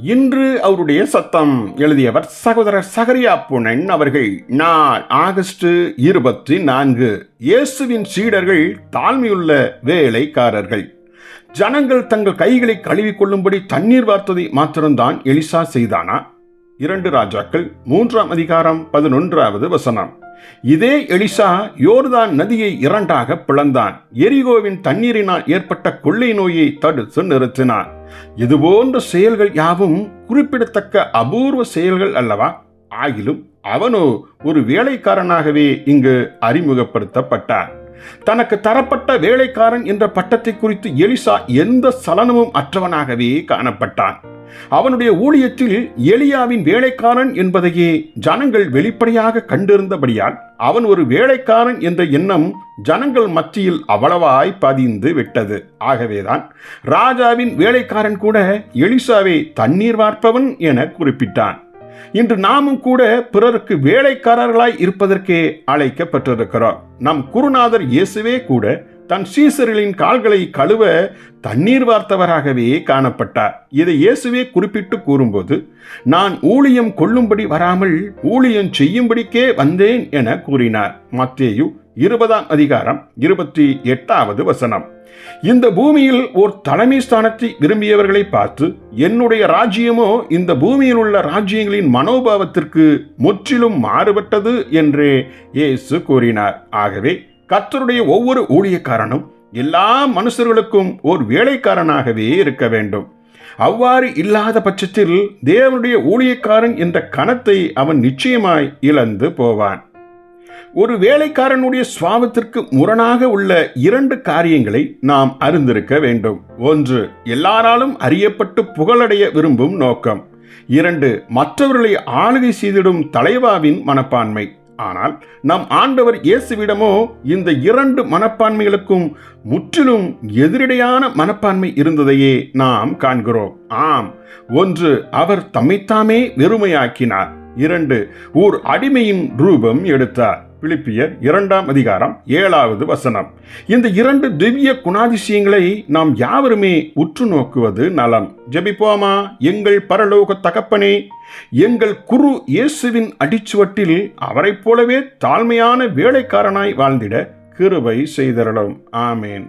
இன்று அவருடைய சத்தம். எழுதியவர் சகோதரர் சகரியா புனன் அவர்கள். நாள் ஆகஸ்ட் 24. இயேசுவின் சீடர்கள் தாழ்மையுள்ள வேலைக்காரர்கள். ஜனங்கள் தங்கள் கைகளை கழுவிக்கொள்ளும்படி தண்ணீர் வார்த்ததை மாத்திரம்தான் எலிசா செய்தானா? 2 ராஜாக்கள் 3ஆம் அதிகாரம் 11வது வசனம். இதே எலிசா யோர்தான் நதியை 2ஆக பிளந்தான். எரிகோவின் தண்ணீரினால் ஏற்பட்ட கொள்ளை நோயை தடுத்து நிறுத்தினான். இதுபோன்ற செயல்கள் யாவும் குறிப்பிடத்தக்க அபூர்வ செயல்கள் அல்லவா? ஆகிலும் அவனோ ஒரு வேலைக்காரனாகவே இங்கு அறிமுகப்படுத்தப்பட்டான். தனக்கு தரப்பட்ட வேலைக்காரன் என்ற பட்டத்தை குறித்து எலிசா எந்த சலனமும் அற்றவனாகவே காணப்பட்டான். அவனுடைய ஊழியத்தில் எலியாவின் வேலைக்காரன் என்பதையே ஜனங்கள் வெளிப்படையாக கண்டிருந்தபடியால் அவன் ஒரு வேலைக்காரன் என்ற எண்ணம் ஜனங்கள் மத்தியில் அவ்வளவாய் பதிந்து விட்டது. ஆகவேதான் ராஜாவின் வேலைக்காரன் கூட எலிசாவை தண்ணீர் வார்ப்பவன் என குறிப்பிட்டான். இன்று நாமும் கூட பிறருக்கு வேலைக்காரர்களாய் இருப்பதற்கே அழைக்கப்பட்டிருக்கிறோம். நம் குருநாதர் இயேசுவே கூட தன் சீசர்களின் கால்களை கழுவ தண்ணீர் வார்த்தவராகவே காணப்பட்டார். இதை இயேசுவே குறிப்பிட்டு கூறும்போது, நான் ஊழியம் கொள்ளும்படி வராமல் ஊழியம் செய்யும்படிக்கே வந்தேன் என கூறினார். மத்தேயு 20ஆம் அதிகாரம் 28வது வசனம். இந்த பூமியில் ஓர் தலைமை ஸ்தானத்தை விரும்பியவர்களை பார்த்து, என்னுடைய ராஜ்யமோ இந்த பூமியில் உள்ள ராஜ்யங்களின் மனோபாவத்திற்கு முற்றிலும் மாறுபட்டது என்றே இயேசு கூறினார். ஆகவே கர்த்தருடைய ஒவ்வொரு ஊழியக்காரனும் எல்லா மனுஷர்களுக்கும் ஒரு வேலைக்காரனாகவே இருக்க வேண்டும். அவ்வாறு இல்லாத பட்சத்தில் தேவனுடைய ஊழியக்காரன் என்ற கணத்தை அவன் நிச்சயமாய் இழந்து போவான். ஒரு வேலைக்காரனுடைய சுவாபத்திற்கு முரணாக உள்ள 2 காரியங்களை நாம் அறிந்திருக்க வேண்டும். 1. எல்லாராலும் அறியப்பட்டு புகழடைய விரும்பும் நோக்கம். 2. மற்றவர்களை ஆளுகை செய்திடும் தலைவாவின் மனப்பான்மை. ஆனால் நம் ஆண்டவர் இயேசுவிடமோ இந்த 2 மனப்பான்மைகளுக்கும் முற்றிலும் எதிரடையான மனப்பான்மை இருந்ததையே நாம் காண்கிறோம். ஆம், 1. அவர் தம்மைத்தாமே வெறுமையாக்கினார். 2. ஓர் அடிமையின் ரூபம் எடுத்தார். பிலிப்பியர் 2ஆம் அதிகாரம் 7வது வசனம். இந்த 2 திவ்ய குணாதிசயங்களை நாம் யாவருமே உற்று நோக்குவது நலம். ஜெபிப்போமா. எங்கள் பரலோக தகப்பனே, எங்கள் குரு இயேசுவின் அடிச்சுவட்டில் அவரைப் போலவே தாழ்மையான வேலைக்காரனாய் வாழ்ந்திட கிருபை செய்தருளும். ஆமேன்.